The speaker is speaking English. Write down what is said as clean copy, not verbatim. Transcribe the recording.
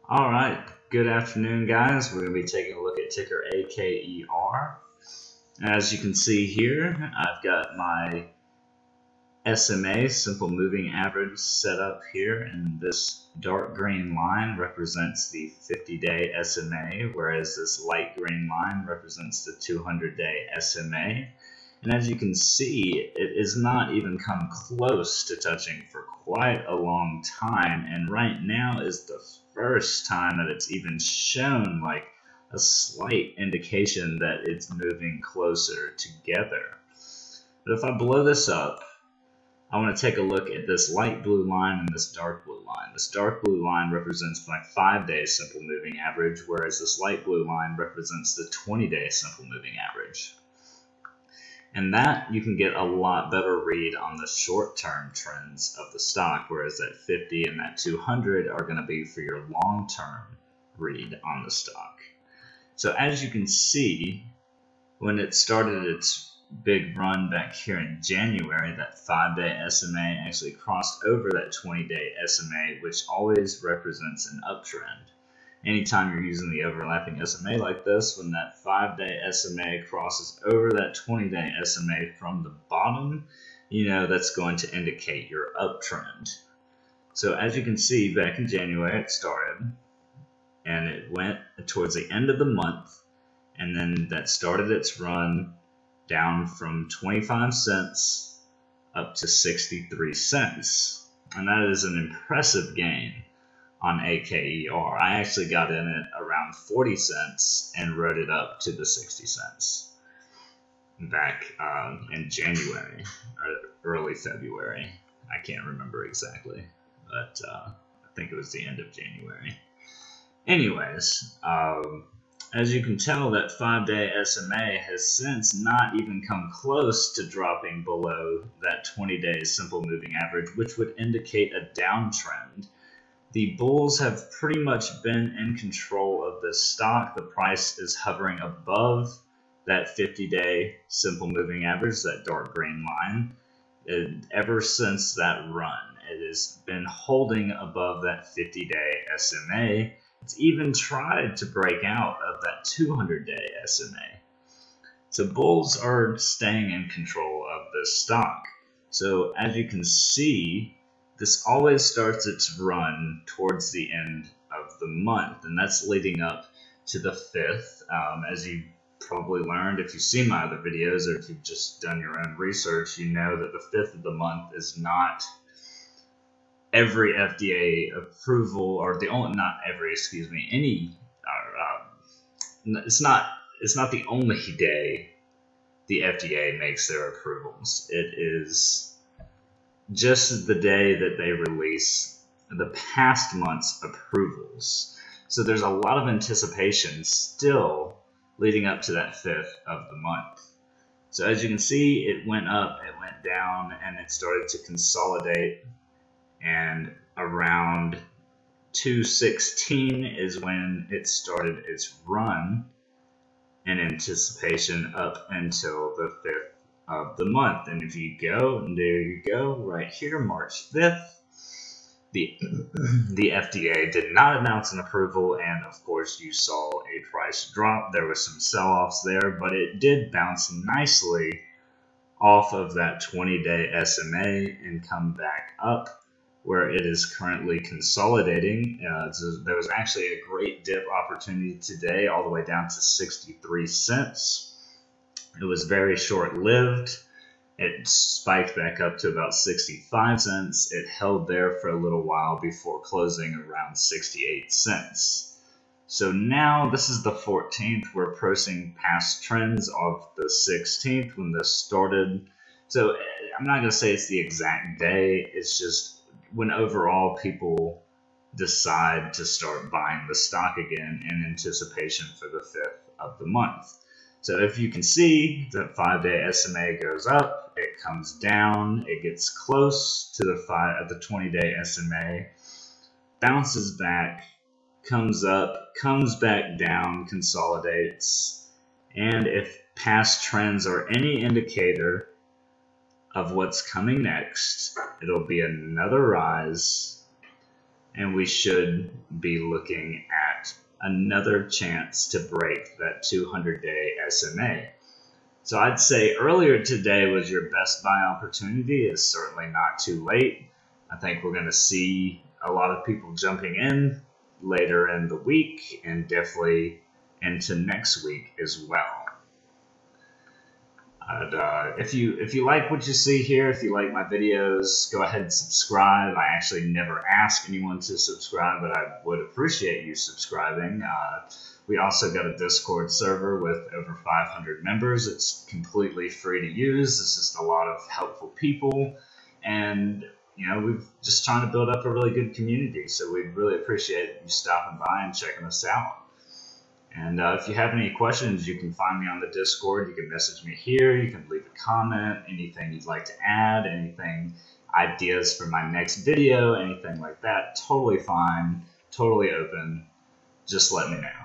All right, good afternoon, guys. We're going to be taking a look at ticker AKER. As you can see here, I've got my SMA, simple moving average, set up here, and this dark green line represents the 50-day SMA, whereas this light green line represents the 200-day SMA. And as you can see, it has not even come close to touching for quite a long time, and right now is the first time that it's even shown like a slight indication that it's moving closer together. But if I blow this up, I want to take a look at this light blue line and this dark blue line. This dark blue line represents my 5-day simple moving average, whereas this light blue line represents the 20-day simple moving average. And that you can get a lot better read on the short-term trends of the stock, whereas that 50 and that 200 are going to be for your long-term read on the stock. So as you can see, when it started its big run back here in January, that 5-day SMA actually crossed over that 20-day SMA, which always represents an uptrend. Anytime you're using the overlapping SMA like this, when that 5-day SMA crosses over that 20-day SMA from the bottom, you know that's going to indicate your uptrend. So as you can see, back in January it started, and it went towards the end of the month, and then that started its run down from 25 cents up to 63 cents. And that is an impressive gain on AKER. I actually got in it around 40 cents and rode it up to the 60 cents back in January or early February. I can't remember exactly, but I think it was the end of January. Anyways, as you can tell, that 5-day SMA has since not even come close to dropping below that 20-day simple moving average, which would indicate a downtrend. The bulls have pretty much been in control of this stock. The price is hovering above that 50-day simple moving average, that dark green line. Ever since that run, it has been holding above that 50-day SMA. It's even tried to break out of that 200-day SMA. So bulls are staying in control of this stock. So as you can see, this always starts its run towards the end of the month, and that's leading up to the 5th. As you probably learned if you've seen my other videos, or if you've just done your own research, you know that the 5th of the month is not every FDA approval, or the only, not every, excuse me, any, it's not the only day the FDA makes their approvals. It is just the day that they release the past month's approvals. So there's a lot of anticipation still leading up to that 5th of the month. So as you can see, it went up, it went down, and it started to consolidate, and around 216 is when it started its run in anticipation up until the 5th of the month. And if you go, and there you go, right here, March 5th, the FDA did not announce an approval, and of course you saw a price drop. There was some sell-offs there, but it did bounce nicely off of that 20-day SMA and come back up, where it is currently consolidating. So there was actually a great dip opportunity today, all the way down to 63 cents. It was very short-lived. It spiked back up to about 65 cents. It held there for a little while before closing around 68 cents. So now this is the 14th. We're approaching past trends of the 16th when this started. So I'm not going to say it's the exact day. It's just when overall people decide to start buying the stock again in anticipation for the 5th of the month. So if you can see, the 5-day SMA goes up, it comes down, it gets close to the 20-day SMA, bounces back, comes up, comes back down, consolidates, and if past trends are any indicator of what's coming next, it'll be another rise, and we should be looking at another chance to break that 200-day SMA. So I'd say earlier today was your best buy opportunity. It's certainly not too late. I think we're going to see a lot of people jumping in later in the week and definitely into next week as well. If you like what you see here, if you like my videos, go ahead and subscribe. I actually never ask anyone to subscribe, but I would appreciate you subscribing. We also got a Discord server with over 500 members. It's completely free to use. It's just a lot of helpful people, and we're just trying to build up a really good community. So we really appreciate you stopping by and checking us out. And if you have any questions, you can find me on the Discord. You can message me here. You can leave a comment, anything you'd like to add, anything, ideas for my next video, anything like that. Totally fine, totally open. Just let me know.